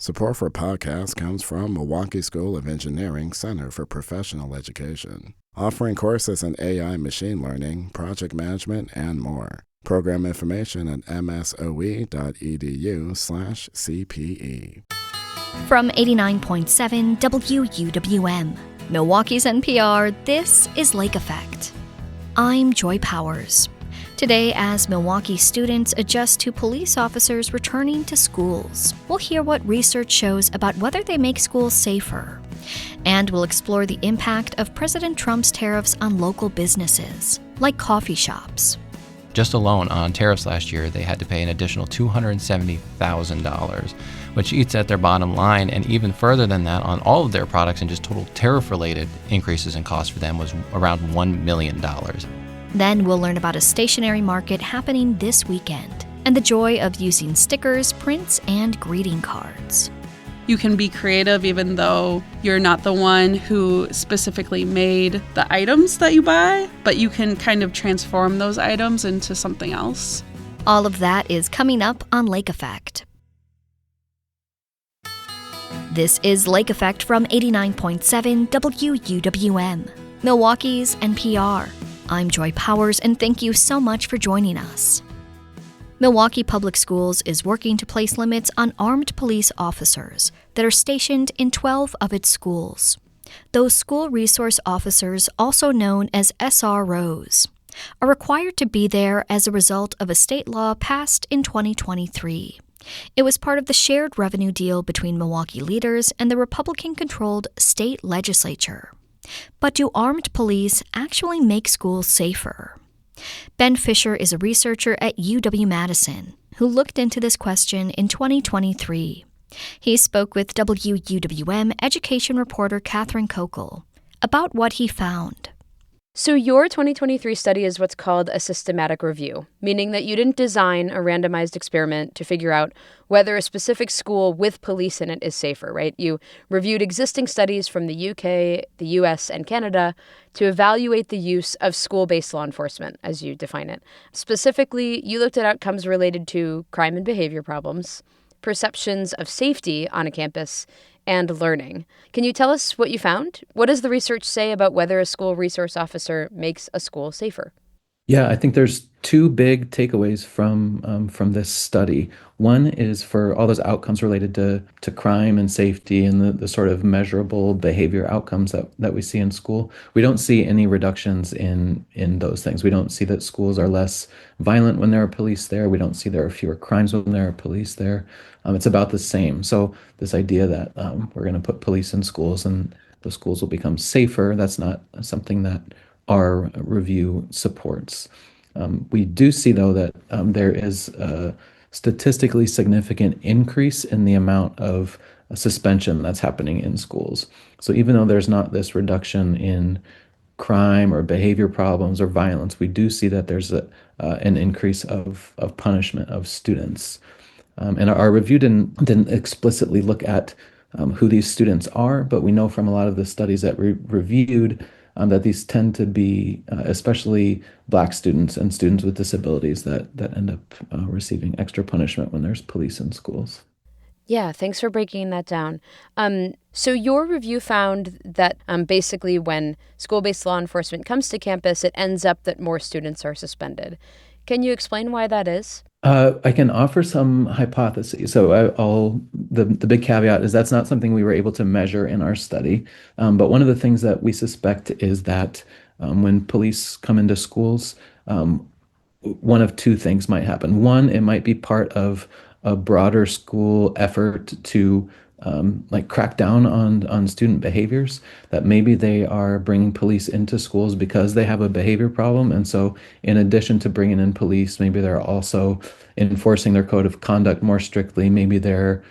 Support for podcasts comes from Milwaukee School of Engineering Center for Professional Education, offering courses in AI machine learning, project management, and more. Program information at msoe.edu/CPE. From 89.7 WUWM, Milwaukee's NPR, this is Lake Effect. I'm Joy Powers. Today, as Milwaukee students adjust to police officers returning to schools, we'll hear what research shows about whether they make schools safer. And we'll explore the impact of President Trump's tariffs on local businesses, like coffee shops. Just alone on tariffs last year, they had to pay an additional $270,000, which eats at their bottom line, and even further than that on all of their products, and just total tariff-related increases in cost for them was around $1 million. Then we'll learn about a stationery market happening this weekend and the joy of using stickers, prints, and greeting cards. You can be creative even though you're not the one who specifically made the items that you buy, but you can kind of transform those items into something else. All of that is coming up on Lake Effect. This is Lake Effect from 89.7 WUWM, Milwaukee's NPR. I'm Joy Powers, and thank you so much for joining us. Milwaukee Public Schools is working to place limits on armed police officers that are stationed in 12 of its schools. Those school resource officers, also known as SROs, are required to be there as a result of a state law passed in 2023. It was part of the shared revenue deal between Milwaukee leaders and the Republican-controlled state legislature. But do armed police actually make schools safer? Ben Fisher is a researcher at UW-Madison who looked into this question in 2023. He spoke with WUWM education reporter Catherine Kokel about what he found. So your 2023 study is what's called a systematic review, meaning that you didn't design a randomized experiment to figure out whether a specific school with police in it is safer, right? You reviewed existing studies from the UK, the US, and Canada to evaluate the use of school-based law enforcement, as you define it. Specifically, you looked at outcomes related to crime and behavior problems, perceptions of safety on a campus, and learning. Can you tell us what you found? What does the research say about whether a school resource officer makes a school safer? Yeah, I think there's two big takeaways from this study. One is for all those outcomes related to crime and safety and the sort of measurable behavior outcomes that we see in school. We don't see any reductions in those things. We don't see that schools are less violent when there are police there. We don't see there are fewer crimes when there are police there. It's about the same. So this idea that we're going to put police in schools and the schools will become safer, that's not something that our review supports. We do see, though, that there is a statistically significant increase in the amount of suspension that's happening in schools. So even though there's not this reduction in crime or behavior problems or violence, we do see that there's an increase of punishment of students. And our review didn't explicitly look at who these students are, but we know from a lot of the studies that we reviewed that these tend to be especially Black students and students with disabilities that end up receiving extra punishment when there's police in schools. Yeah, thanks for breaking that down. So your review found that basically when school-based law enforcement comes to campus, it ends up that more students are suspended. Can you explain why that is? I can offer some hypotheses. So the big caveat is that's not something we were able to measure in our study. But one of the things that we suspect is that when police come into schools, one of two things might happen. One, it might be part of a broader school effort to crack down on student behaviors, that maybe they are bringing police into schools because they have a behavior problem. And so in addition to bringing in police, maybe they're also enforcing their code of conduct more strictly. Maybe they're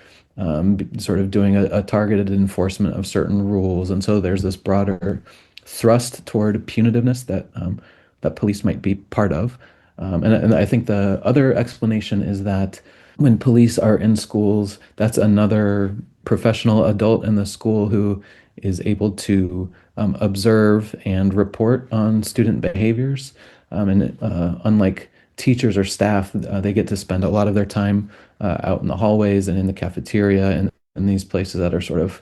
sort of doing a targeted enforcement of certain rules. And so there's this broader thrust toward punitiveness that police might be part of. And I think the other explanation is that when police are in schools, that's another professional adult in the school who is able to observe and report on student behaviors. Unlike teachers or staff, they get to spend a lot of their time out in the hallways and in the cafeteria and in these places that are sort of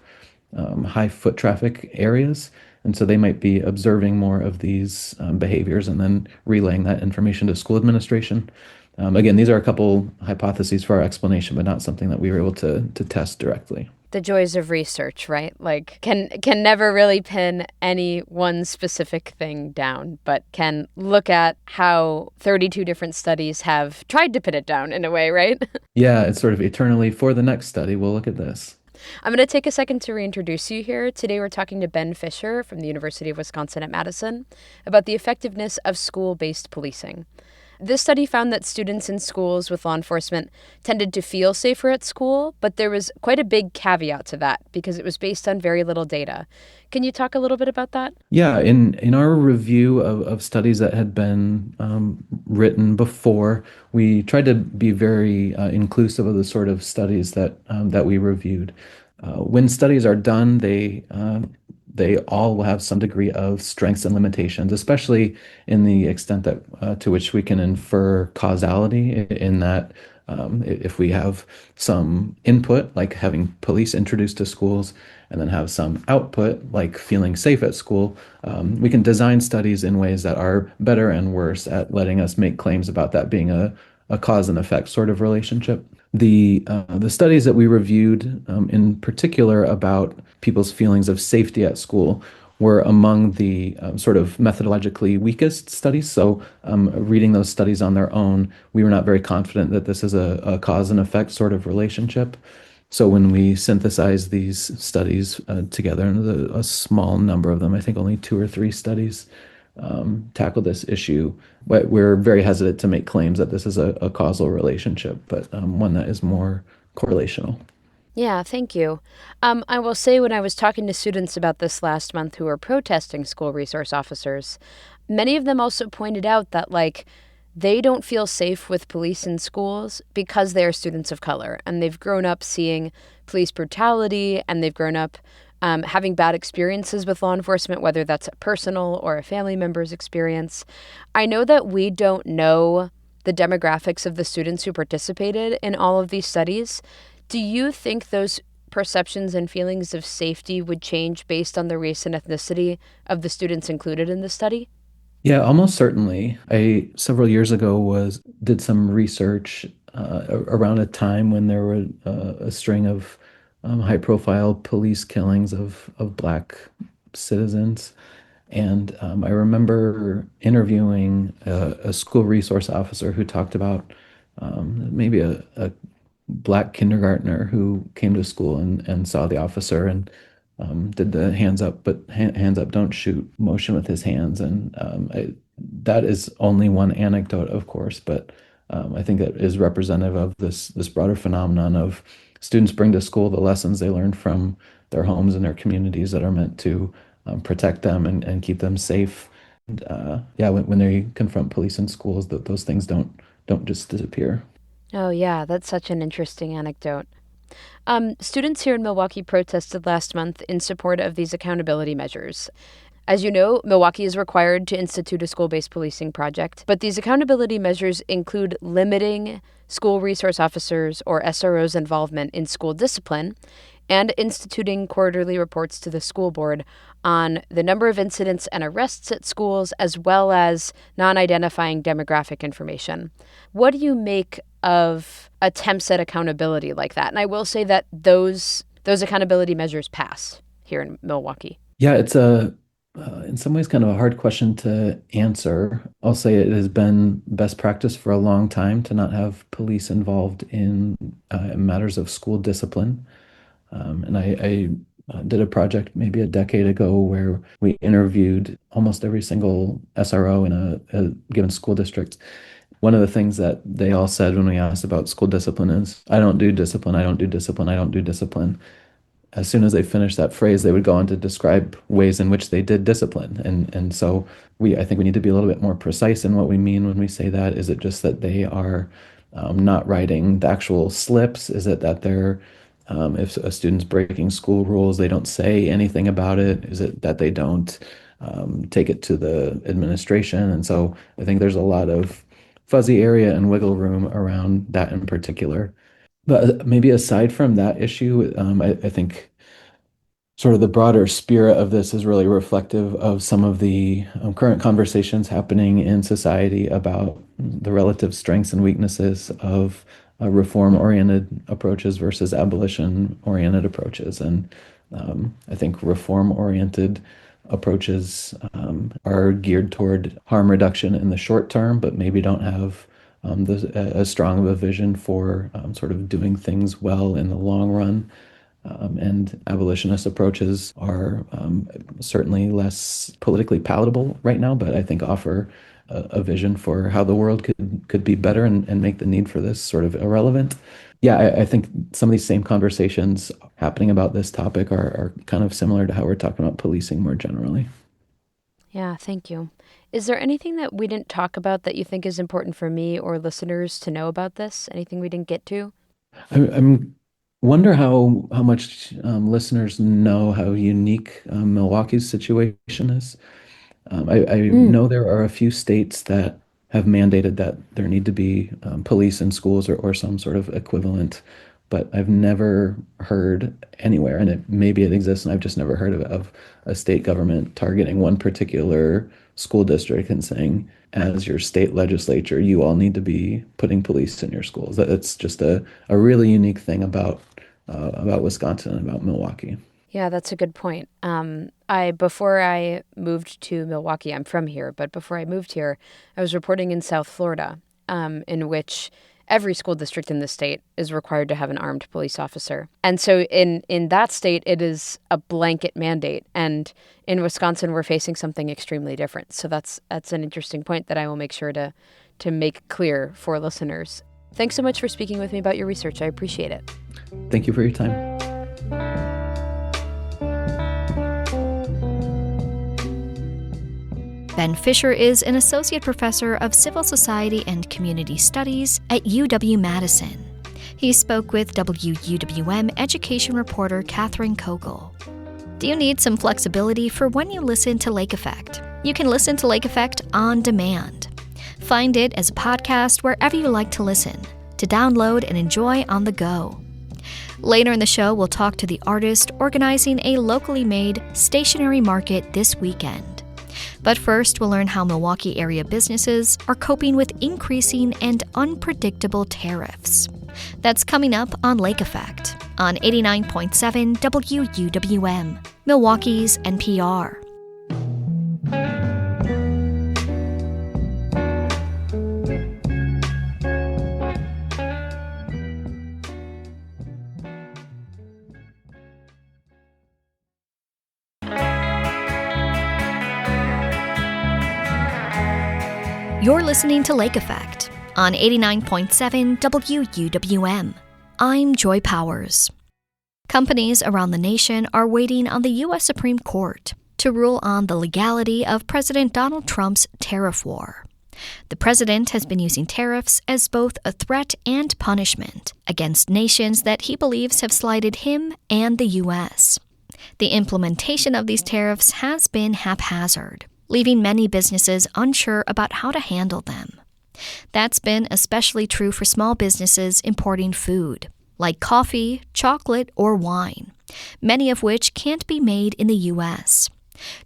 high foot traffic areas. And so they might be observing more of these behaviors and then relaying that information to school administration. Again, these are a couple hypotheses for our explanation, but not something that we were able to test directly. The joys of research, right? Like can never really pin any one specific thing down, but can look at how 32 different studies have tried to pin it down in a way, right? Yeah, it's sort of eternally for the next study, we'll look at this. I'm going to take a second to reintroduce you here. Today we're talking to Ben Fisher from the University of Wisconsin at Madison about the effectiveness of school-based policing. This study found that students in schools with law enforcement tended to feel safer at school, but there was quite a big caveat to that because it was based on very little data. Can you talk a little bit about that? Yeah, in our review of studies that had been written before, we tried to be very inclusive of the sort of studies that we reviewed. When studies are done, they all will have some degree of strengths and limitations, especially in the extent that to which we can infer causality in that if we have some input, like having police introduced to schools, and then have some output, like feeling safe at school, we can design studies in ways that are better and worse at letting us make claims about that being a cause and effect sort of relationship. The studies that we reviewed, in particular about people's feelings of safety at school, were among the sort of methodologically weakest studies. So reading those studies on their own, we were not very confident that this is a cause and effect sort of relationship. So when we synthesize these studies together, and a small number of them, I think only 2 or 3 studies, tackle this issue. But we're very hesitant to make claims that this is a causal relationship, but one that is more correlational. Yeah, thank you. I will say when I was talking to students about this last month who were protesting school resource officers, many of them also pointed out that, like, they don't feel safe with police in schools because they are students of color, and they've grown up seeing police brutality, and they've grown up having bad experiences with law enforcement, whether that's a personal or a family member's experience. I know that we don't know the demographics of the students who participated in all of these studies. Do you think those perceptions and feelings of safety would change based on the race and ethnicity of the students included in the study? Yeah, almost certainly. I several years ago did some research around a time when there were a string of high-profile police killings of Black citizens. And I remember interviewing a school resource officer who talked about maybe a Black kindergartner who came to school and saw the officer and did the hands up, but hands up, don't shoot motion with his hands. And that is only one anecdote, of course, but I think that is representative of this broader phenomenon of students bring to school the lessons they learned from their homes and their communities that are meant to protect them and keep them safe. And yeah, when they confront police in schools, those things don't just disappear. Oh, yeah, that's such an interesting anecdote. Students here in Milwaukee protested last month in support of these accountability measures. As you know, Milwaukee is required to institute a school-based policing project, but these accountability measures include limiting school resource officers or SROs' involvement in school discipline and instituting quarterly reports to the school board on the number of incidents and arrests at schools, as well as non-identifying demographic information. What do you make of attempts at accountability like that? And I will say that those accountability measures pass here in Milwaukee. Yeah, it's in some ways kind of a hard question to answer. I'll say it has been best practice for a long time to not have police involved in matters of school discipline. And I did a project maybe a decade ago where we interviewed almost every single SRO in a given school district. One of the things that they all said when we asked about school discipline is, I don't do discipline, I don't do discipline, I don't do discipline. As soon as they finished that phrase, they would go on to describe ways in which they did discipline. And so I think we need to be a little bit more precise in what we mean when we say that. Is it just that they are not writing the actual slips? Is it that they're if a student's breaking school rules, they don't say anything about it? Is it that they don't take it to the administration? And so I think there's a lot of fuzzy area and wiggle room around that in particular. But maybe aside from that issue, I think sort of the broader spirit of this is really reflective of some of the current conversations happening in society about the relative strengths and weaknesses of reform-oriented approaches versus abolition-oriented approaches. And I think reform-oriented approaches are geared toward harm reduction in the short term, but maybe don't have as strong of a vision for sort of doing things well in the long run. And abolitionist approaches are certainly less politically palatable right now, but I think offer a vision for how the world could be better and make the need for this sort of irrelevant. Yeah, I think some of these same conversations happening about this topic are kind of similar to how we're talking about policing more generally. Yeah, thank you. Is there anything that we didn't talk about that you think is important for me or listeners to know about this? Anything we didn't get to? I'm wonder how much listeners know how unique Milwaukee's situation is. I know there are a few states that have mandated that there need to be police in schools or some sort of equivalent, but I've never heard anywhere, and maybe it exists, and I've just never heard of a state government targeting one particular school district and saying, as your state legislature, you all need to be putting police in your schools. That's just a really unique thing about Wisconsin and about Milwaukee. Yeah, that's a good point. Before I moved to Milwaukee, I'm from here, but before I moved here, I was reporting in South Florida, in which every school district in the state is required to have an armed police officer. And so in that state, it is a blanket mandate. And in Wisconsin, we're facing something extremely different. So that's an interesting point that I will make sure to make clear for listeners. Thanks so much for speaking with me about your research. I appreciate it. Thank you for your time. Ben Fisher is an associate professor of civil society and community studies at UW-Madison. He spoke with WUWM education reporter Catherine Kogel. Do you need some flexibility for when you listen to Lake Effect? You can listen to Lake Effect on demand. Find it as a podcast wherever you like to listen, to download and enjoy on the go. Later in the show, we'll talk to the artist organizing a locally made stationery market this weekend. But first, we'll learn how Milwaukee area businesses are coping with increasing and unpredictable tariffs. That's coming up on Lake Effect on 89.7 WUWM, Milwaukee's NPR. You're listening to Lake Effect on 89.7 WUWM. I'm Joy Powers. Companies around the nation are waiting on the U.S. Supreme Court to rule on the legality of President Donald Trump's tariff war. The president has been using tariffs as both a threat and punishment against nations that he believes have slighted him and the U.S. The implementation of these tariffs has been haphazard, leaving many businesses unsure about how to handle them. That's been especially true for small businesses importing food, like coffee, chocolate, or wine, many of which can't be made in the U.S.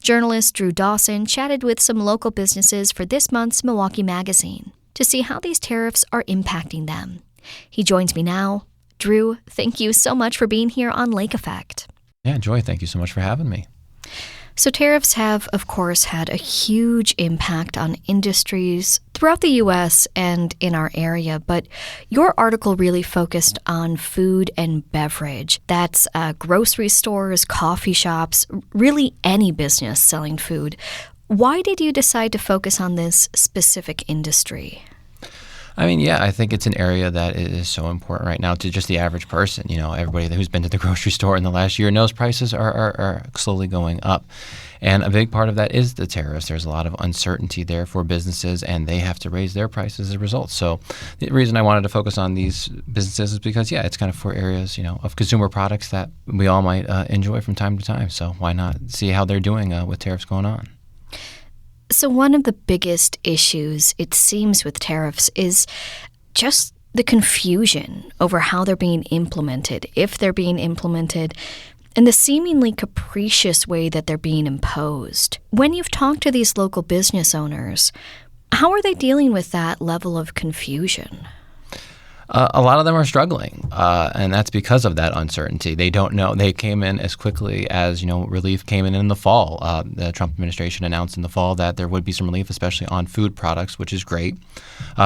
Journalist Drew Dawson chatted with some local businesses for this month's Milwaukee Magazine to see how these tariffs are impacting them. He joins me now. Drew, thank you so much for being here on Lake Effect. Yeah, Joy, thank you so much for having me. So tariffs have, of course, had a huge impact on industries throughout the U.S. and in our area, but your article really focused on food and beverage. That's grocery stores, coffee shops, really any business selling food. Why did you decide to focus on this specific industry? I mean, yeah, I think it's an area that is so important right now to just the average person. You know, everybody who's been to the grocery store in the last year knows prices are slowly going up. And a big part of that is the tariffs. There's a lot of uncertainty there for businesses, and they have to raise their prices as a result. So the reason I wanted to focus on these businesses is because, yeah, it's kind of for areas, you know, of consumer products that we all might enjoy from time to time. So why not see how they're doing with tariffs going on? So one of the biggest issues, it seems, with tariffs is just the confusion over how they're being implemented, if they're being implemented, and the seemingly capricious way that they're being imposed. When you've talked to these local business owners, how are they dealing with that level of confusion? A lot of them are struggling, and that's because of that uncertainty. They don't know. They came in as quickly as, relief came in the fall. The Trump administration announced in the fall that there would be some relief, especially on food products, which is great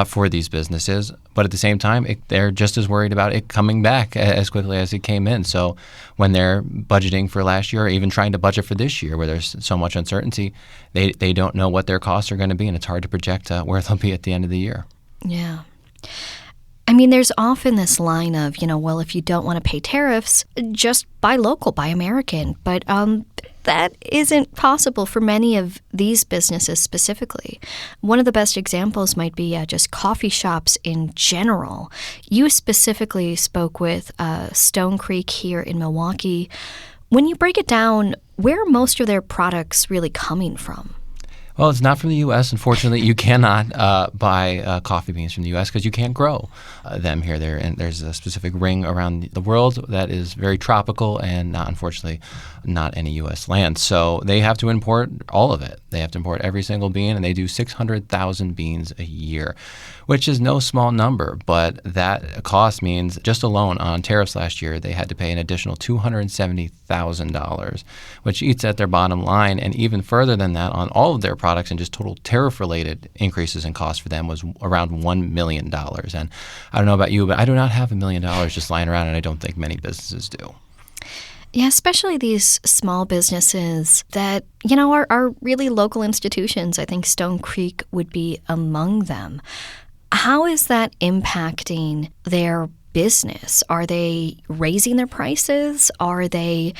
for these businesses. But at the same time, they're just as worried about it coming back as quickly as it came in. So when they're budgeting for last year or even trying to budget for this year where there's so much uncertainty, they don't know what their costs are going to be, and it's hard to project where they'll be at the end of the year. Yeah. I mean, there's often this line of, well, if you don't want to pay tariffs, just buy local, buy American. But that isn't possible for many of these businesses specifically. One of the best examples might be just coffee shops in general. You specifically spoke with Stone Creek here in Milwaukee. When you break it down, where are most of their products really coming from? Well, it's not from the U.S. Unfortunately, you cannot buy coffee beans from the U.S. because you can't grow them here. There's a specific ring around the world that is very tropical and, unfortunately, not any U.S. land. So they have to import all of it. They have to import every single bean, and they do 600,000 beans a year, which is no small number. But that cost means just alone on tariffs last year, they had to pay an additional $270,000, which eats at their bottom line. And even further than that, on all of their products and just total tariff-related increases in cost for them was around $1 million. And I don't know about you, but I do not have $1 million just lying around, and I don't think many businesses do. Yeah, especially these small businesses that, are really local institutions. I think Stone Creek would be among them. How is that impacting their business? Are they raising their prices? Are they,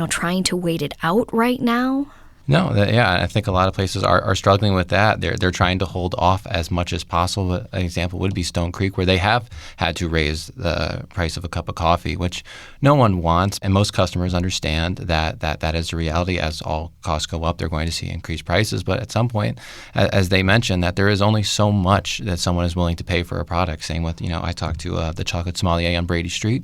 trying to wait it out right now? No, I think a lot of places are struggling with that. They're trying to hold off as much as possible. An example would be Stone Creek, where they have had to raise the price of a cup of coffee, which no one wants, and most customers understand that is the reality. As all costs go up, they're going to see increased prices. But at some point, as they mentioned, that there is only so much that someone is willing to pay for a product. Same with, I talked to the chocolate sommelier on Brady Street,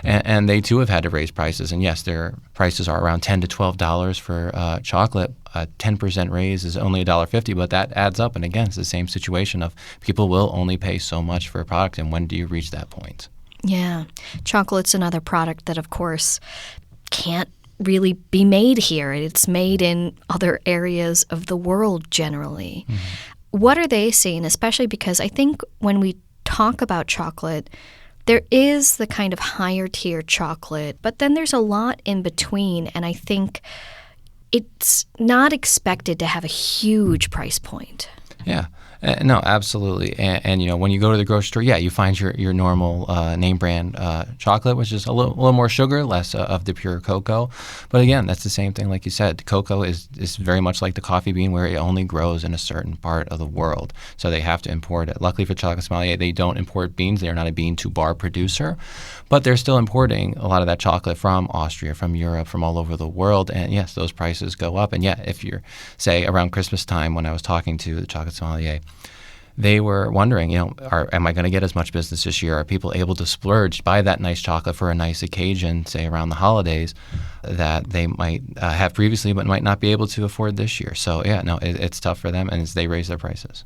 and they too have had to raise prices. And yes, their prices are around $10 to $12 for chocolate. A 10% raise is only $1.50, but that adds up. And again, it's the same situation of people will only pay so much for a product, and when do you reach that point? Yeah. Chocolate's another product that, of course, can't really be made here. It's made in other areas of the world generally. Mm-hmm. What are they seeing, especially because I think when we talk about chocolate, there is the kind of higher tier chocolate, but then there's a lot in between, and I think it's not expected to have a huge price point. Yeah. No, absolutely. And when you go to the grocery store, you find your normal name brand chocolate, which is a little more sugar, less of the pure cocoa. But again, that's the same thing, like you said. Cocoa is very much like the coffee bean, where it only grows in a certain part of the world. So they have to import it. Luckily for Chocolate Sommelier, they don't import beans. They're not a bean-to-bar producer. But they're still importing a lot of that chocolate from Austria, from Europe, from all over the world. And yes, those prices go up. And if you're, say, around Christmas time, when I was talking to the Chocolate Sommelier, they were wondering, am I going to get as much business this year? Are people able to splurge, buy that nice chocolate for a nice occasion, say around the holidays, that they might have previously but might not be able to afford this year? So, it's tough for them, and they raise their prices.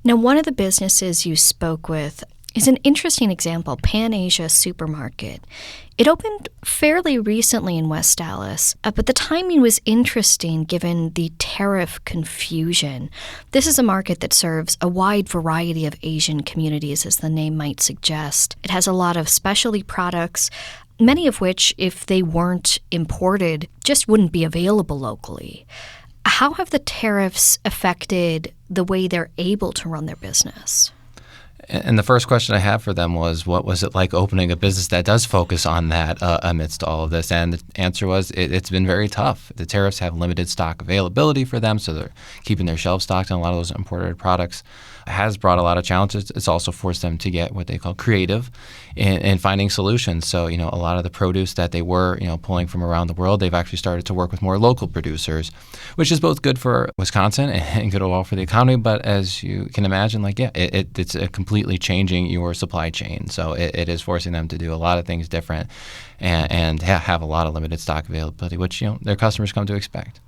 Now, one of the businesses you spoke with is an interesting example, Pan Asia Supermarket. It opened fairly recently in West Dallas, but the timing was interesting given the tariff confusion. This is a market that serves a wide variety of Asian communities, as the name might suggest. It has a lot of specialty products, many of which, if they weren't imported, just wouldn't be available locally. How have the tariffs affected the way they're able to run their business? And the first question I have for them was, what was it like opening a business that does focus on that amidst all of this? And the answer was, it's been very tough. The tariffs have limited stock availability for them, so they're keeping their shelves stocked on a lot of those imported products. has brought a lot of challenges. It's also forced them to get what they call creative in finding solutions. So, a lot of the produce that they were, pulling from around the world, they've actually started to work with more local producers, which is both good for Wisconsin and good overall for the economy. But as you can imagine, it's completely changing your supply chain. So it is forcing them to do a lot of things different and have a lot of limited stock availability, which, their customers come to expect.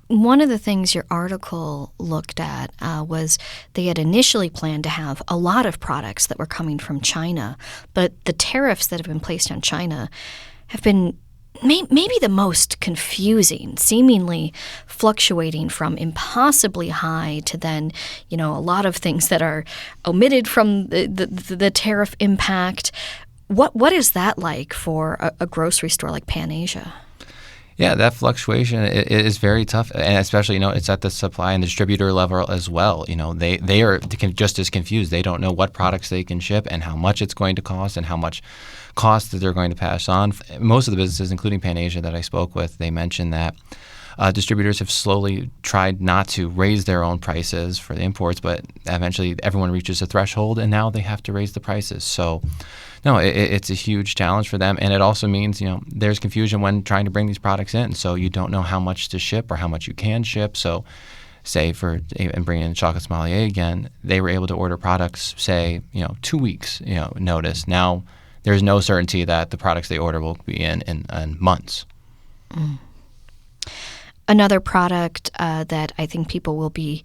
One of the things your article looked at was they had initially planned to have a lot of products that were coming from China, but the tariffs that have been placed on China have been maybe the most confusing, seemingly fluctuating from impossibly high to then, a lot of things that are omitted from the tariff impact. What is that like for a grocery store like Pan Asia? Yeah, that fluctuation is very tough, and especially, it's at the supply and distributor level as well. They are just as confused. They don't know what products they can ship and how much it's going to cost and how much cost that they're going to pass on. Most of the businesses, including Pan Asia that I spoke with, they mentioned that distributors have slowly tried not to raise their own prices for the imports, but eventually everyone reaches a threshold, and now they have to raise the prices. So, no, it's a huge challenge for them, and it also means there's confusion when trying to bring these products in. So you don't know how much to ship or how much you can ship. So, say and bringing in chocolate sommelier again, they were able to order products, say 2 weeks notice. Now there's no certainty that the products they order will be in months. Mm. Another product that I think people will be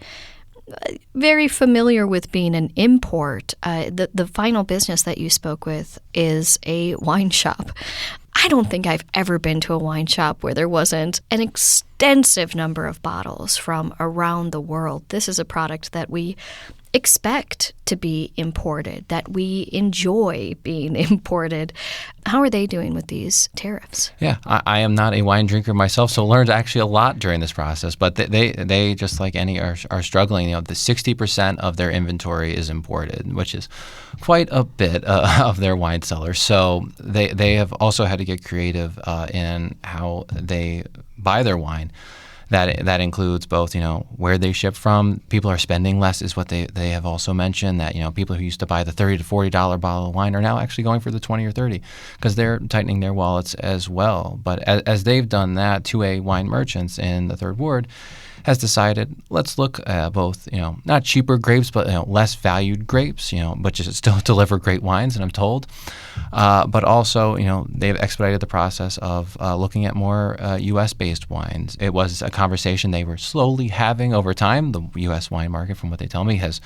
very familiar with being an import, the final business that you spoke with is a wine shop. I don't think I've ever been to a wine shop where there wasn't an extensive number of bottles from around the world. This is a product that we expect to be imported, that we enjoy being imported. How are they doing with these tariffs? Yeah, I am not a wine drinker myself, so learned actually a lot during this process. But they just like any are struggling. The 60% of their inventory is imported, which is quite a bit of their wine cellars. So they have also had to get creative in how they buy their wine. That includes both, where they ship from. People are spending less is what they have also mentioned, that, people who used to buy the $30 to $40 bottle of wine are now actually going for the 20 or 30 because they're tightening their wallets as well. But as they've done that, 2A wine merchants in the Third Ward has decided, let's look at both, not cheaper grapes, but less valued grapes, but just still deliver great wines, and I'm told. But also, they've expedited the process of looking at more U.S.-based wines. It was a conversation they were slowly having over time. The U.S. wine market, from what they tell me, has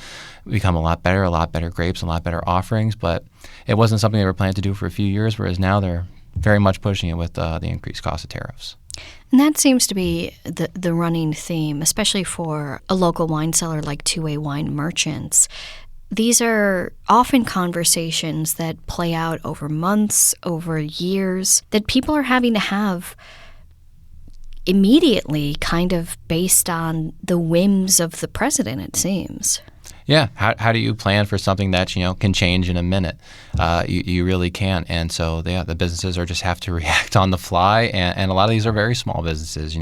become a lot better grapes, a lot better offerings, but it wasn't something they were planning to do for a few years, whereas now they're very much pushing it with the increased cost of tariffs. And that seems to be the running theme, especially for a local wine seller like 2A Wine Merchants. These are often conversations that play out over months, over years, that people are having to have immediately, kind of based on the whims of the president, it seems. Yeah. How do you plan for something that, can change in a minute? You really can't. And so, the businesses just have to react on the fly. And a lot of these are very small businesses,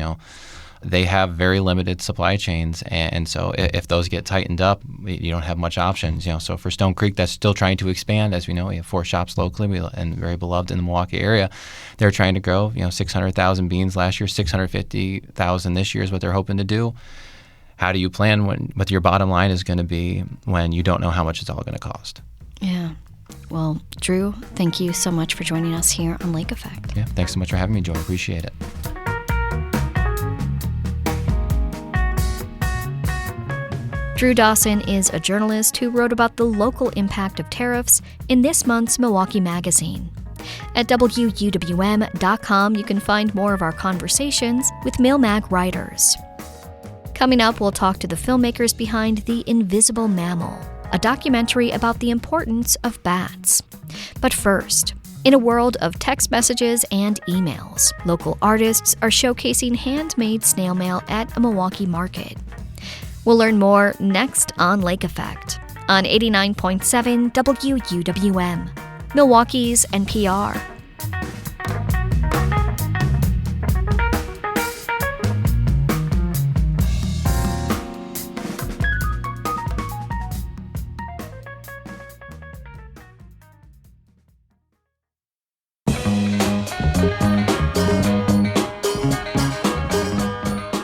They have very limited supply chains. And so if those get tightened up, you don't have much options, So for Stone Creek, that's still trying to expand. As we know, we have 4 shops locally and very beloved in the Milwaukee area. They're trying to grow, 600,000 beans last year, 650,000 this year is what they're hoping to do. How do you plan what your bottom line is going to be when you don't know how much it's all going to cost? Yeah. Well, Drew, thank you so much for joining us here on Lake Effect. Yeah, thanks so much for having me, Joy. Appreciate it. Drew Dawson is a journalist who wrote about the local impact of tariffs in this month's Milwaukee Magazine. At WUWM.com, you can find more of our conversations with MilMag writers. Coming up, we'll talk to the filmmakers behind The Invisible Mammal, a documentary about the importance of bats. But first, in a world of text messages and emails, local artists are showcasing handmade snail mail at a Milwaukee market. We'll learn more next on Lake Effect on 89.7 WUWM, Milwaukee's NPR.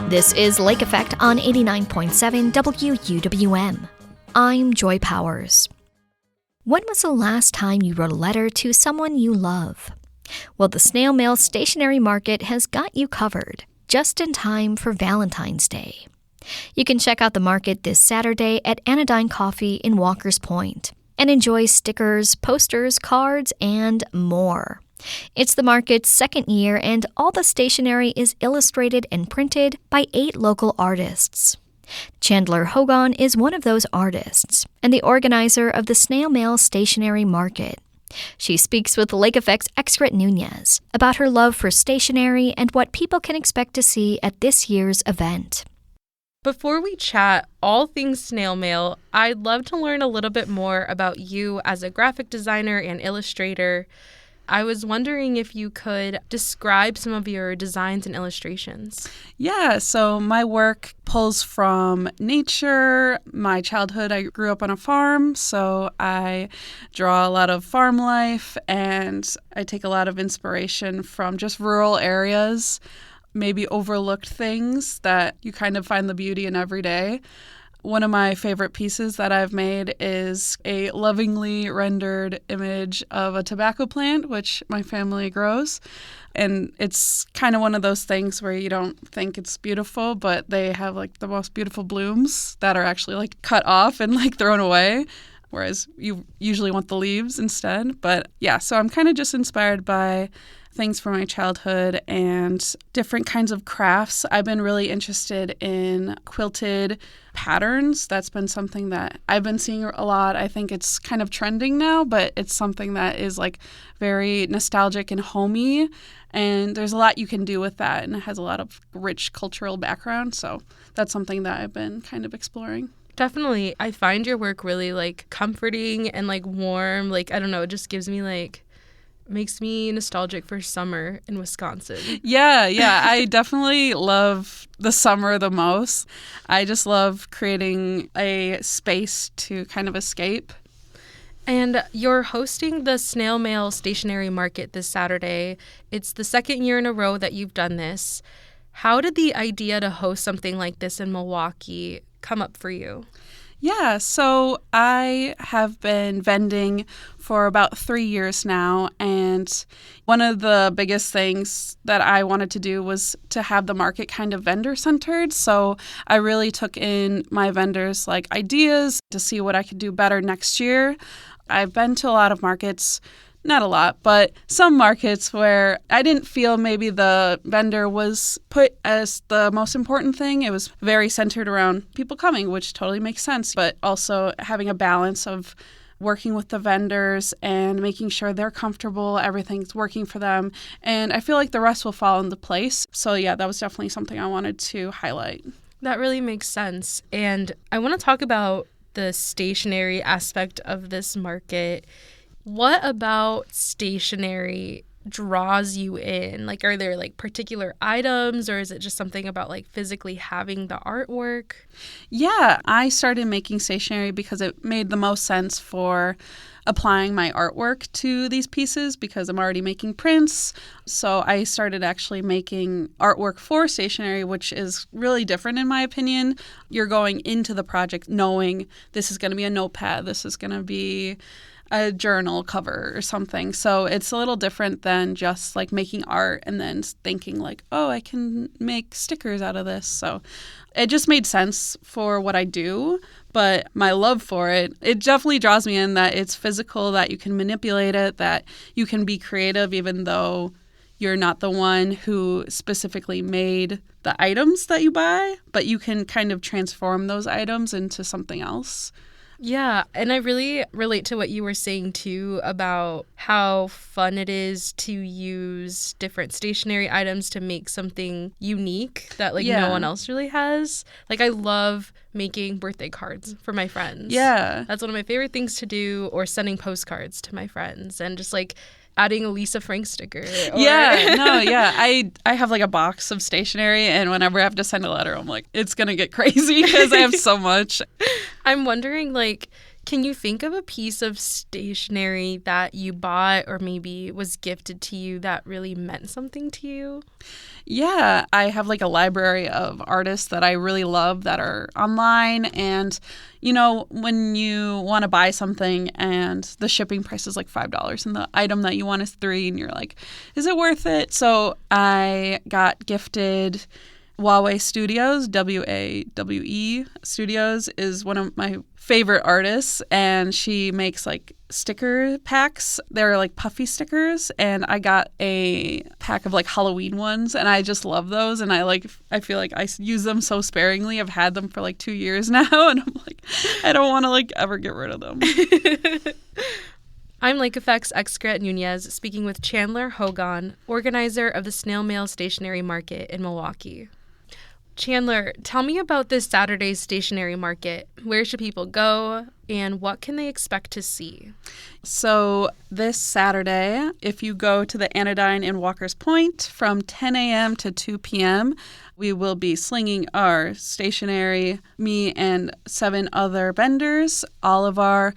This is Lake Effect on 89.7 WUWM. I'm Joy Powers. When was the last time you wrote a letter to someone you love? Well, the snail mail stationery market has got you covered, just in time for Valentine's Day. You can check out the market this Saturday at Anodyne Coffee in Walker's Point and enjoy stickers, posters, cards, and more. It's the market's second year, and all the stationery is illustrated and printed by 8 local artists. Chandler Hogan is one of those artists and the organizer of the Snail Mail Stationery Market. She speaks with Lake Effect's Excret Nunez about her love for stationery and what people can expect to see at this year's event. Before we chat all things snail mail, I'd love to learn a little bit more about you as a graphic designer and illustrator. I was wondering if you could describe some of your designs and illustrations. Yeah, so my work pulls from nature. My childhood, I grew up on a farm, so I draw a lot of farm life, and I take a lot of inspiration from just rural areas, maybe overlooked things that you kind of find the beauty in every day. One of my favorite pieces that I've made is a lovingly rendered image of a tobacco plant, which my family grows. And it's kind of one of those things where you don't think it's beautiful, but they have like the most beautiful blooms that are actually like cut off and like thrown away, whereas you usually want the leaves instead. But yeah, so I'm kind of just inspired by things from my childhood and different kinds of crafts. I've been really interested in quilted patterns. That's been something that I've been seeing a lot. I think it's kind of trending now, but it's something that is like very nostalgic and homey. And there's a lot you can do with that, and it has a lot of rich cultural background. So that's something that I've been kind of exploring. Definitely. I find your work really like comforting and like warm. Like, I don't know, it just gives me like makes me nostalgic for summer in Wisconsin. Yeah, I definitely love the summer the most. I just love creating a space to kind of escape. And you're hosting the Snail Mail Stationery Market this Saturday. It's the second year in a row that you've done this. How did the idea to host something like this in Milwaukee come up for you? Yeah, so I have been vending for about 3 years now, and one of the biggest things that I wanted to do was to have the market kind of vendor-centered. So I really took in my vendors' like ideas to see what I could do better next year. I've been to a lot of markets, not a lot, but some markets where I didn't feel maybe the vendor was put as the most important thing. It was very centered around people coming, which totally makes sense, but also having a balance of working with the vendors and making sure they're comfortable, everything's working for them. And I feel like the rest will fall into place. So yeah, that was definitely something I wanted to highlight. That really makes sense. And I want to talk about the stationery aspect of this market. What about stationery draws you in? Like, are there like particular items, or is it just something about like physically having the artwork? Yeah, I started making stationery because it made the most sense for applying my artwork to these pieces because I'm already making prints. So I started actually making artwork for stationery, which is really different in my opinion. You're going into the project knowing this is going to be a notepad, this is going to be a journal cover or something. So it's a little different than just like making art and then thinking like, oh, I can make stickers out of this. So it just made sense for what I do. But my love for it, it definitely draws me in that it's physical, that you can manipulate it, that you can be creative even though you're not the one who specifically made the items that you buy, but you can kind of transform those items into something else. Yeah, and I really relate to what you were saying, too, about how fun it is to use different stationery items to make something unique that, like, no one else really has. Like, I love making birthday cards for my friends. Yeah. That's one of my favorite things to do, or sending postcards to my friends, and just, like, adding a Lisa Frank sticker. I have like a box of stationery, and whenever I have to send a letter, I'm like, it's gonna get crazy because I have so much. I'm wondering, like, Can you think of a piece of stationery that you bought or maybe was gifted to you that really meant something to you? Yeah, I have like a library of artists that I really love that are online. And, when you want to buy something and the shipping price is like $5 and the item that you want is $3 and you're like, is it worth it? So I got gifted Wawe Studios. WAWE Studios is one of my favorite artists, and she makes like sticker packs. They're like puffy stickers, and I got a pack of like Halloween ones, and I just love those, and I feel like I use them so sparingly. I've had them for like 2 years now, and I'm like, I don't want to like ever get rid of them. I'm Lake Effect's Excret Nunez, speaking with Chandler Hogan, organizer of the Snail Mail Stationery Market in Milwaukee. Chandler, tell me about this Saturday's stationery market. Where should people go, and what can they expect to see? So this Saturday, if you go to the Anodyne in Walker's Point from 10 a.m. to 2 p.m., we will be slinging our stationery, me and 7 other vendors. All of our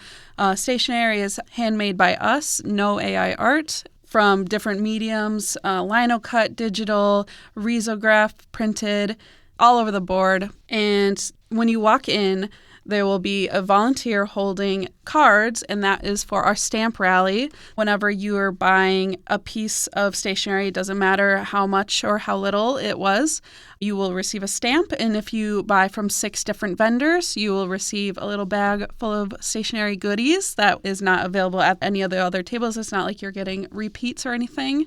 stationery is handmade by us, no AI art, from different mediums, lino cut, digital, risograph, printed, all over the board. And when you walk in, there will be a volunteer holding cards, and that is for our stamp rally. Whenever you are buying a piece of stationery, it doesn't matter how much or how little it was, you will receive a stamp. And if you buy from 6 different vendors, you will receive a little bag full of stationery goodies that is not available at any of the other tables. It's not like you're getting repeats or anything.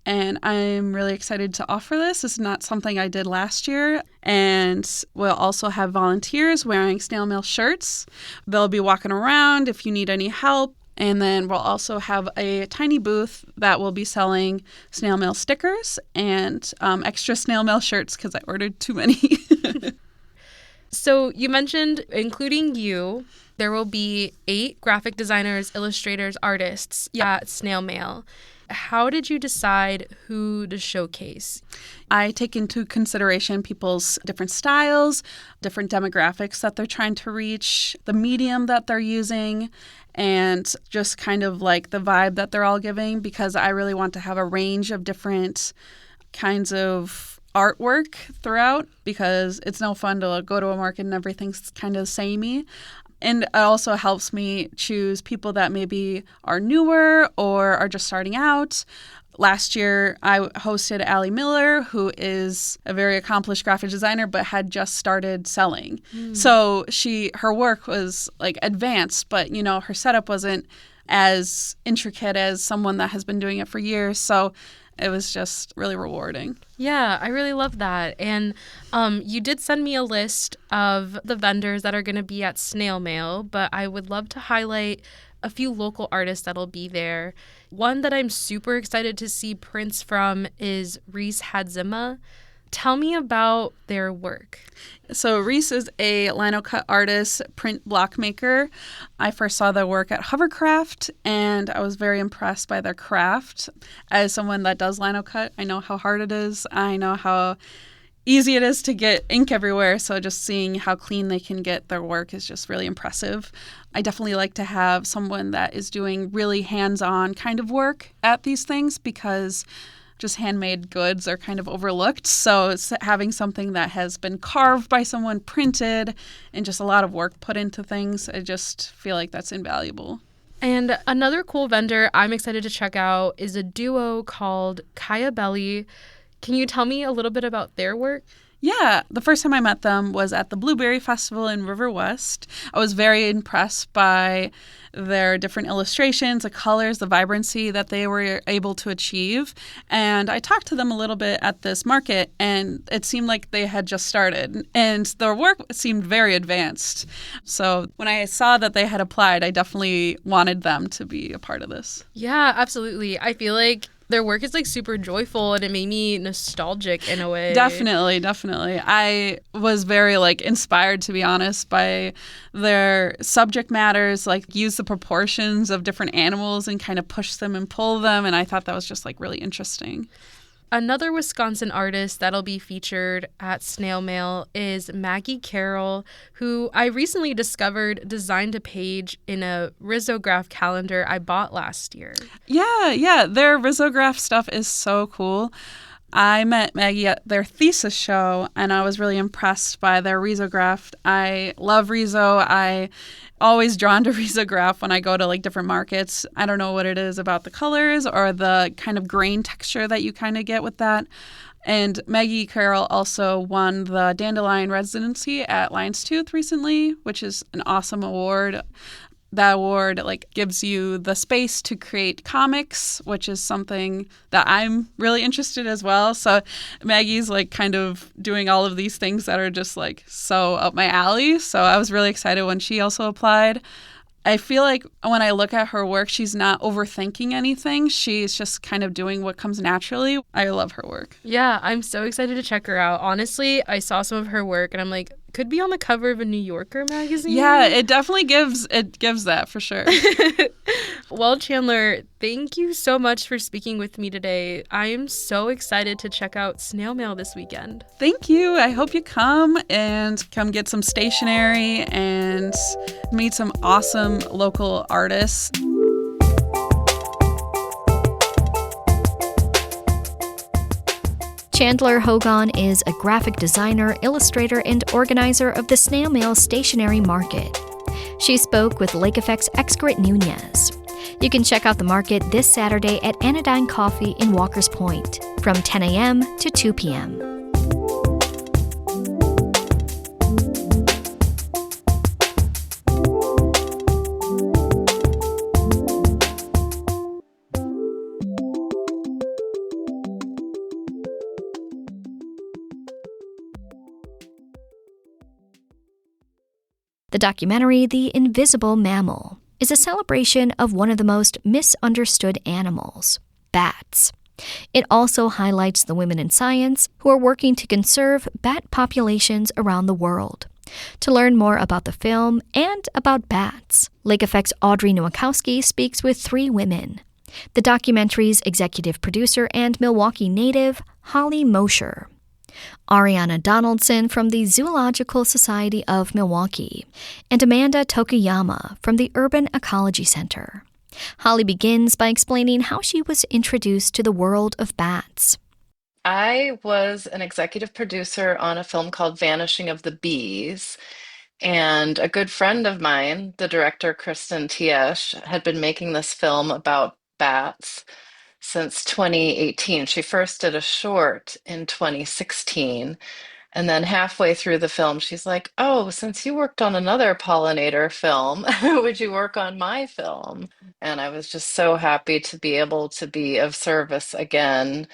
And I'm really excited to offer this. This is not something I did last year. And we'll also have volunteers wearing snail mail shirts. They'll be walking around if you need any help. And then we'll also have a tiny booth that will be selling snail mail stickers and extra snail mail shirts because I ordered too many. So you mentioned, including you, there will be 8 graphic designers, illustrators, artists at Snail Mail. How did you decide who to showcase? I take into consideration people's different styles, different demographics that they're trying to reach, the medium that they're using, and just kind of like the vibe that they're all giving, because I really want to have a range of different kinds of artwork throughout, because it's no fun to go to a market and everything's kind of samey. And it also helps me choose people that maybe are newer or are just starting out. Last year, I hosted Allie Miller, who is a very accomplished graphic designer, but had just started selling. So her work was like advanced, but her setup wasn't as intricate as someone that has been doing it for years. So it was just really rewarding. Yeah, I really love that. And you did send me a list of the vendors that are going to be at Snail Mail, but I would love to highlight a few local artists that'll be there. One that I'm super excited to see prints from is Reese Hadzima. Tell me about their work. So Reese is a lino cut artist, print block maker. I first saw their work at Hovercraft, and I was very impressed by their craft. As someone that does lino cut, I know how hard it is. I know how easy it is to get ink everywhere. So just seeing how clean they can get their work is just really impressive. I definitely like to have someone that is doing really hands-on kind of work at these things, because just handmade goods are kind of overlooked. So it's having something that has been carved by someone, printed, and just a lot of work put into things, I just feel like that's invaluable. And another cool vendor I'm excited to check out is a duo called Kaya Belly. Can you tell me a little bit about their work? Yeah, the first time I met them was at the Blueberry Festival in River West. I was very impressed by their different illustrations, the colors, the vibrancy that they were able to achieve. And I talked to them a little bit at this market, and it seemed like they had just started, and their work seemed very advanced. So when I saw that they had applied, I definitely wanted them to be a part of this. Yeah, absolutely. I feel like their work is like super joyful, and it made me nostalgic in a way. Definitely. I was very inspired, to be honest, by their subject matters, use the proportions of different animals and kind of push them and pull them. And I thought that was just really interesting. Another Wisconsin artist that'll be featured at Snail Mail is Maggie Carroll, who I recently discovered designed a page in a risograph calendar I bought last year. Yeah, their risograph stuff is so cool. I met Maggie at their thesis show, and I was really impressed by their risograph. I love riso. I always drawn to risograph when I go to like different markets. I don't know what it is about the colors or the kind of grain texture that you kind of get with that. And Maggie Carroll also won the Dandelion Residency at Lion's Tooth recently, which is an awesome award. That award like gives you the space to create comics, which is something that I'm really interested as well. So Maggie's like kind of doing all of these things that are just like so up my alley. So I was really excited when she also applied. I feel like when I look at her work, she's not overthinking anything. She's just kind of doing what comes naturally. I love her work. Yeah, I'm so excited to check her out. Honestly, I saw some of her work and I'm like, could be on the cover of a New Yorker magazine. Yeah, it definitely gives that for sure. Well, Chandler, thank you so much for speaking with me today. I am so excited to check out Snail Mail this weekend. Thank you. I hope you come get some stationery and meet some awesome local artists. Chandler Hogan is a graphic designer, illustrator, and organizer of the Snail Mail Stationery Market. She spoke with Lake Effect's Excret Nunez. You can check out the market this Saturday at Anodyne Coffee in Walker's Point from 10 a.m. to 2 p.m. The documentary The Invisible Mammal is a celebration of one of the most misunderstood animals, bats. It also highlights the women in science who are working to conserve bat populations around the world. To learn more about the film and about bats, Lake Effect's Audrey Nowakowski speaks with 3 women. The documentary's executive producer and Milwaukee native, Holly Mosher. Ariana Donaldson from the Zoological Society of Milwaukee, and Amanda Tokuyama from the Urban Ecology Center. Holly begins by explaining how she was introduced to the world of bats. I was an executive producer on a film called Vanishing of the Bees, and a good friend of mine, the director Kristen Tiesch, had been making this film about bats since 2018. She first did a short in 2016, and then halfway through the film, she's like, "Oh, since you worked on another pollinator film, would you work on my film?" And I was just so happy to be able to be of service again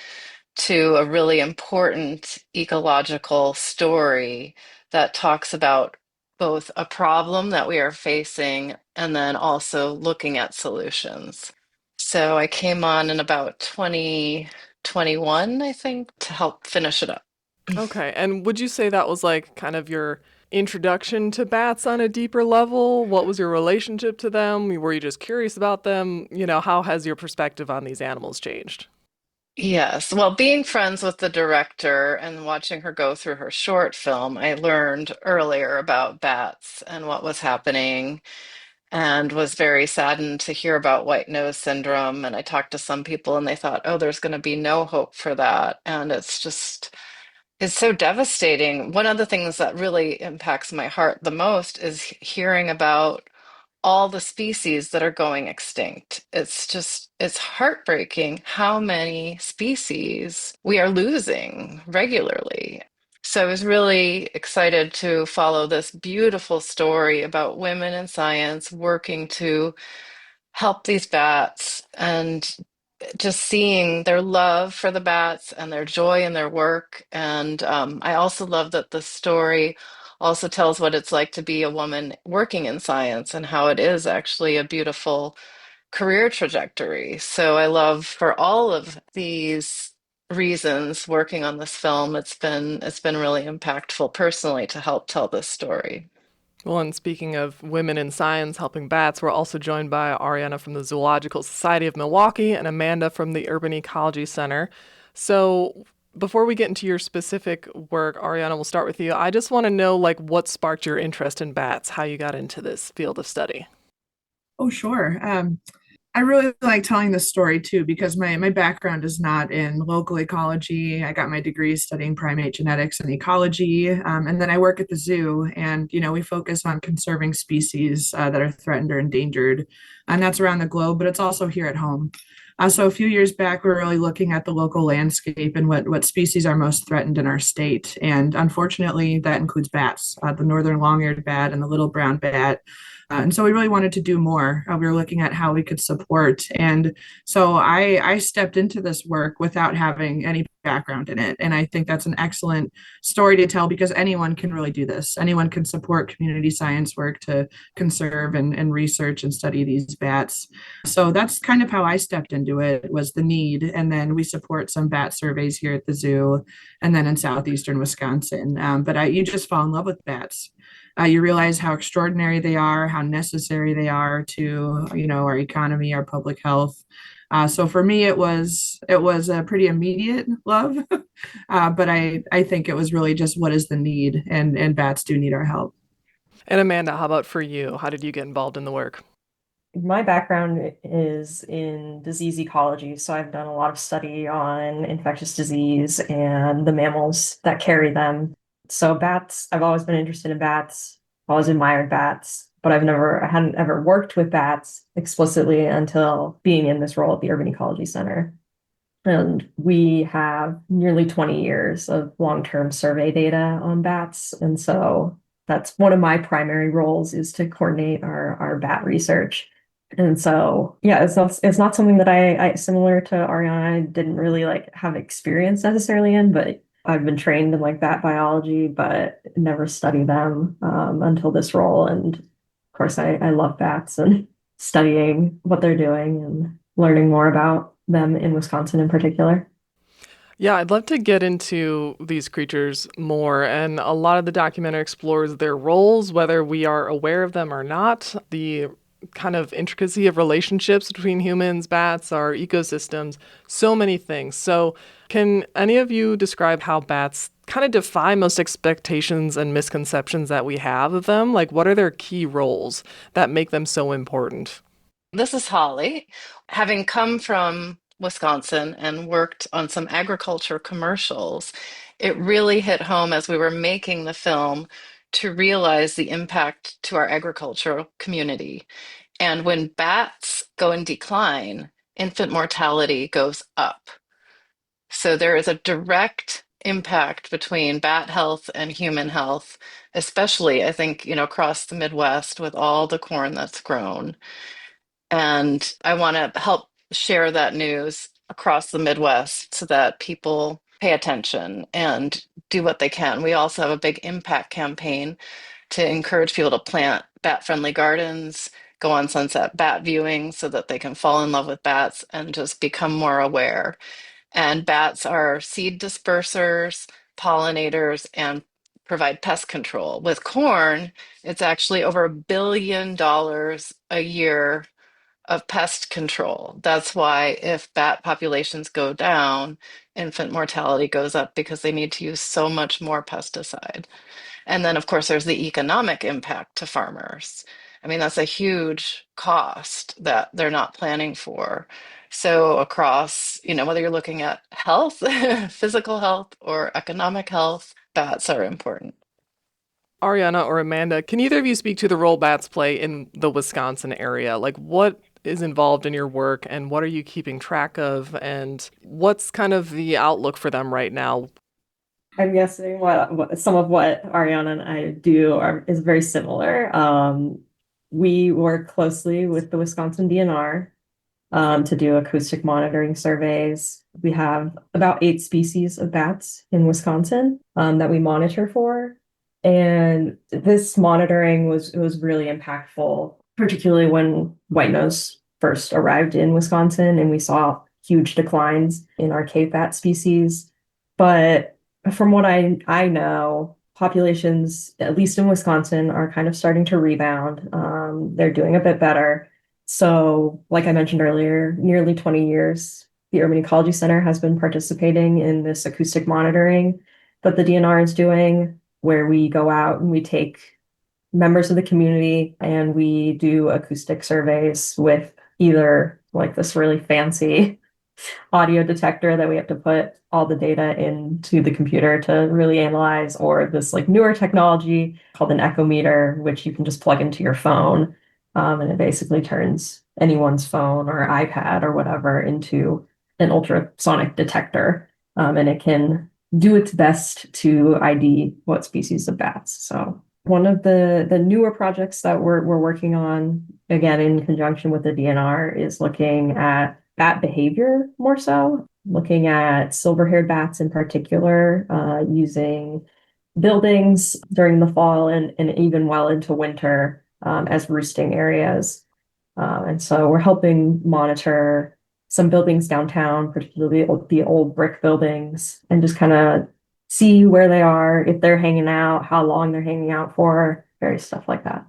to a really important ecological story that talks about both a problem that we are facing and then also looking at solutions. So I came on in about 2021, I think, to help finish it up. Okay. And would you say that was like kind of your introduction to bats on a deeper level? What was your relationship to them? Were you just curious about them? How has your perspective on these animals changed? Yes. Well, being friends with the director and watching her go through her short film, I learned earlier about bats and what was happening and was very saddened to hear about white nose syndrome. And I talked to some people and they thought, oh, there's going to be no hope for that. And it's so devastating. One of the things that really impacts my heart the most is hearing about all the species that are going extinct. It's heartbreaking how many species we are losing regularly. So I was really excited to follow this beautiful story about women in science working to help these bats and just seeing their love for the bats and their joy in their work. And I also love that the story also tells what it's like to be a woman working in science and how it is actually a beautiful career trajectory. So I love for all of these reasons working on this film. It's been really impactful personally to help tell this story. Well, and speaking of women in science helping bats, we're also joined by Ariana from the Zoological Society of Milwaukee and Amanda from the Urban Ecology Center. So before we get into your specific work, Ariana, we'll start with you. I just want to know, like, what sparked your interest in bats, how you got into this field of study. Oh, sure. I really like telling this story too because my background is not in local ecology. I got my degree studying primate genetics and ecology, and then I work at the zoo. And we focus on conserving species that are threatened or endangered, and that's around the globe, but it's also here at home. So a few years back, we were really looking at the local landscape and what species are most threatened in our state. And unfortunately, that includes bats, the northern long-eared bat and the little brown bat. And so we really wanted to do more. We were looking at how we could support. And so I stepped into this work without having any background in it. And I think that's an excellent story to tell because anyone can really do this. Anyone can support community science work to conserve and research and study these bats. So that's kind of how I stepped into it, was the need. And then we support some bat surveys here at the zoo and then in southeastern Wisconsin. You just fall in love with bats. You realize how extraordinary they are, how necessary they are to, our economy, our public health. So for me, it was a pretty immediate love, but I think it was really just what is the need, and bats do need our help. And Amanda, how about for you? How did you get involved in the work? My background is in disease ecology, so I've done a lot of study on infectious disease and the mammals that carry them. So bats, I've always been interested in bats, always admired bats, but I hadn't ever worked with bats explicitly until being in this role at the Urban Ecology Center. And we have nearly 20 years of long-term survey data on bats. And so that's one of my primary roles, is to coordinate our bat research. And so, yeah, it's not something that I similar to Ariana, I didn't really have experience necessarily in, but I've been trained in bat biology, but never studied them until this role. And of course, I love bats and studying what they're doing and learning more about them in Wisconsin in particular. Yeah, I'd love to get into these creatures more. And a lot of the documentary explores their roles, whether we are aware of them or not, the kind of intricacy of relationships between humans, bats, our ecosystems, so many things. So can any of you describe how bats kind of defy most expectations and misconceptions that we have of them? Like, what are their key roles that make them so important? This is Holly. Having come from Wisconsin and worked on some agriculture commercials, it really hit home as we were making the film to realize the impact to our agricultural community. And when bats go in decline, infant mortality goes up. So there is a direct impact between bat health and human health, especially, I think, across the Midwest with all the corn that's grown. And I want to help share that news across the Midwest so that people pay attention and do what they can. We also have a big impact campaign to encourage people to plant bat-friendly gardens, go on sunset bat viewing so that they can fall in love with bats and just become more aware. And bats are seed dispersers, pollinators, and provide pest control. With corn, it's actually over $1 billion a year of pest control. That's why if bat populations go down, infant mortality goes up because they need to use so much more pesticide. And then, of course, there's the economic impact to farmers. I mean, that's a huge cost that they're not planning for. So, across, whether you're looking at health, physical health, or economic health, bats are important. Ariana or Amanda, can either of you speak to the role bats play in the Wisconsin area? Like, what is involved in your work and what are you keeping track of? And what's kind of the outlook for them right now? I'm guessing what some of what Ariana and I do is very similar. We work closely with the Wisconsin DNR to do acoustic monitoring surveys. We have about 8 species of bats in Wisconsin that we monitor for. And this monitoring was really impactful, particularly when white nose first arrived in Wisconsin and we saw huge declines in our cave bat species. But from what I know, populations, at least in Wisconsin, are kind of starting to rebound. They're doing a bit better. So, like I mentioned earlier, nearly 20 years The Urban Ecology Center has been participating in this acoustic monitoring that the DNR is doing, where we go out and we take members of the community and we do acoustic surveys with either like this really fancy audio detector that we have to put all the data into the computer to really analyze, or this like newer technology called an echometer, which you can just plug into your phone. And it basically turns anyone's phone or iPad or whatever into an ultrasonic detector. And it can do its best to ID what species of bats. So one of the newer projects that we're working on, again, in conjunction with the DNR, is looking at bat behavior more so, looking at silver-haired bats in particular, using buildings during the fall and even well into winter as roosting areas. And so we're helping monitor some buildings downtown, particularly the old brick buildings, and just kind of see where they are, if they're hanging out, how long they're hanging out for, various stuff like that.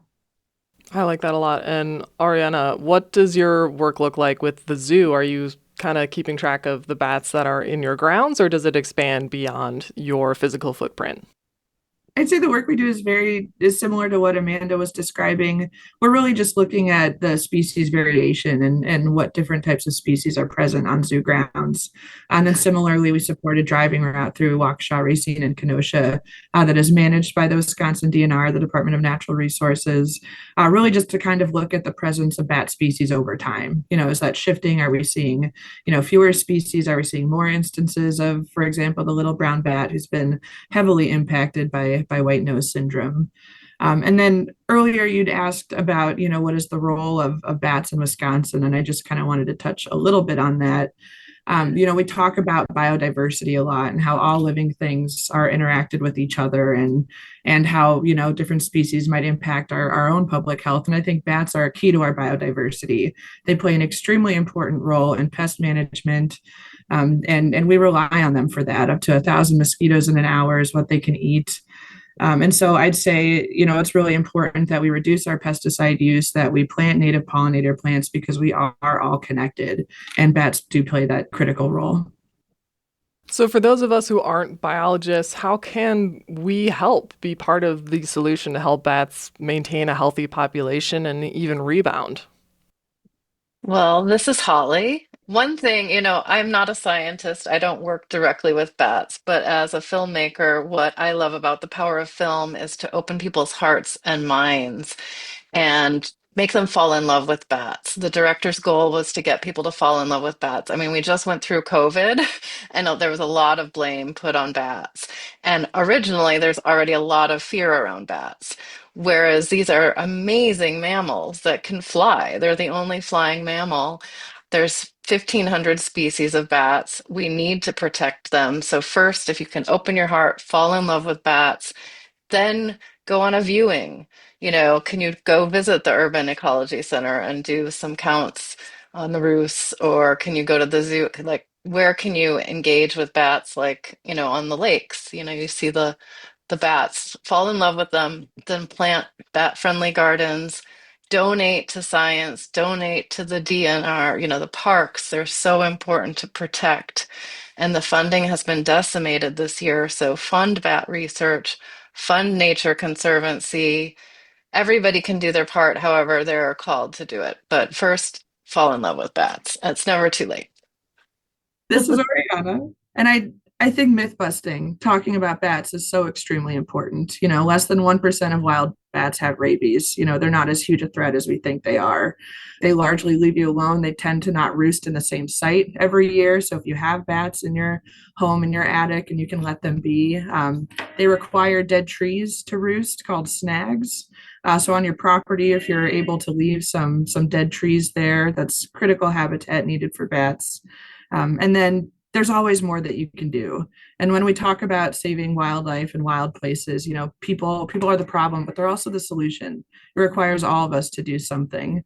I like that a lot. And Ariana, what does your work look like with the zoo? Are you kind of keeping track of the bats that are in your grounds, or does it expand beyond your physical footprint? I'd say the work we do is similar to what Amanda was describing. We're really just looking at the species variation and what different types of species are present on zoo grounds. And then similarly, we support a driving route through Waukesha, Racine, and Kenosha that is managed by the Wisconsin DNR, the Department of Natural Resources, really just to kind of look at the presence of bat species over time. Is that shifting? Are we seeing, fewer species? Are we seeing more instances of, for example, the little brown bat who's been heavily impacted by white nose syndrome. And then earlier you'd asked about, what is the role of bats in Wisconsin? And I just kind of wanted to touch a little bit on that. We talk about biodiversity a lot and how all living things are interacted with each other and how, different species might impact our own public health. And I think bats are key to our biodiversity. They play an extremely important role in pest management. And we rely on them for that. Up to 1,000 mosquitoes in an hour is what they can eat. And so I'd say, it's really important that we reduce our pesticide use, that we plant native pollinator plants because we are all connected, and bats do play that critical role. So for those of us who aren't biologists, how can we help be part of the solution to help bats maintain a healthy population and even rebound? Well, this is Holly. One thing, I'm not a scientist. I don't work directly with bats, but as a filmmaker, what I love about the power of film is to open people's hearts and minds and make them fall in love with bats. The director's goal was to get people to fall in love with bats. I mean, we just went through COVID and there was a lot of blame put on bats. And originally, there's already a lot of fear around bats. Whereas these are amazing mammals that can fly. They're the only flying mammal. There's 1,500 species of bats. We need to protect them. So first, if you can open your heart, fall in love with bats, then go on a viewing. Can you go visit the Urban Ecology Center and do some counts on the roosts? Or can you go to the zoo? Like, where can you engage with bats? Like, on the lakes, you see the bats, fall in love with them, then plant bat-friendly gardens, donate to science, donate to the DNR, the parks. They're so important to protect. And the funding has been decimated this year. So fund bat research, fund nature conservancy. Everybody can do their part, however they're called to do it. But first, fall in love with bats. It's never too late. This is Ariana. And I think myth busting, talking about bats, is so extremely important. Less than 1% of wild bats have rabies. They're not as huge a threat as we think they are. They largely leave you alone. They tend to not roost in the same site every year. So if you have bats in your home, in your attic, and you can let them be, they require dead trees to roost, called snags. So on your property, if you're able to leave some dead trees there, that's critical habitat needed for bats. And then there's always more that you can do. And when we talk about saving wildlife and wild places, people are the problem, but they're also the solution. It requires all of us to do something.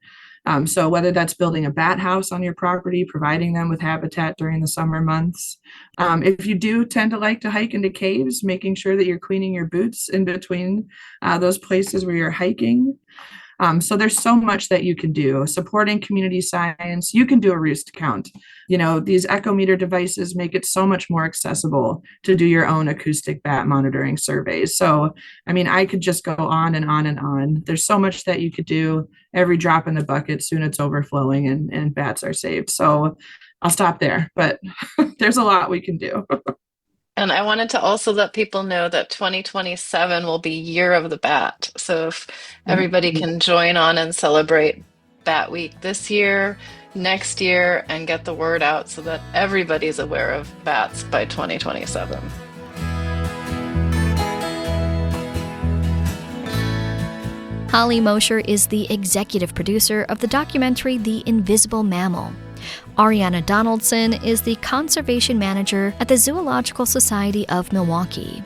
So whether that's building a bat house on your property, providing them with habitat during the summer months. If you do tend to like to hike into caves, making sure that you're cleaning your boots in between those places where you're hiking. So there's so much that you can do. Supporting community science, you can do a roost count. These echometer devices make it so much more accessible to do your own acoustic bat monitoring surveys. So, I could just go on and on and on. There's so much that you could do. Every drop in the bucket, soon it's overflowing and bats are saved. So I'll stop there, but there's a lot we can do. And I wanted to also let people know that 2027 will be Year of the Bat. So if everybody can join on and celebrate Bat Week this year, next year, and get the word out so that everybody's aware of bats by 2027. Holly Mosher is the executive producer of the documentary The Invisible Mammal. Ariana Donaldson is the conservation manager at the Zoological Society of Milwaukee.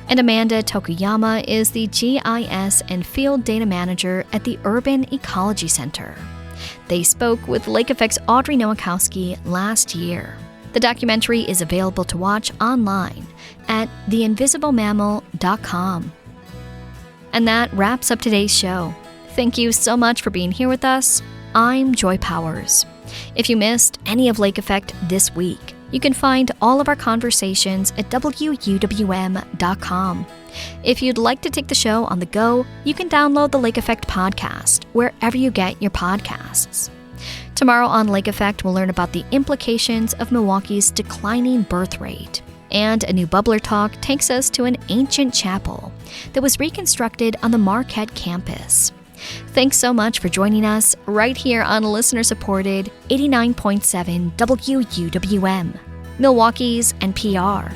And Amanda Tokuyama is the GIS and field data manager at the Urban Ecology Center. They spoke with Lake Effect's Audrey Nowakowski last year. The documentary is available to watch online at theinvisiblemammal.com. And that wraps up today's show. Thank you so much for being here with us. I'm Joy Powers. If you missed any of Lake Effect this week, you can find all of our conversations at wuwm.com. If you'd like to take the show on the go, you can download the Lake Effect podcast wherever you get your podcasts. Tomorrow on Lake Effect, we'll learn about the implications of Milwaukee's declining birth rate. And a new Bubbler Talk takes us to an ancient chapel that was reconstructed on the Marquette campus. Thanks so much for joining us right here on listener-supported 89.7 WUWM, Milwaukee's NPR.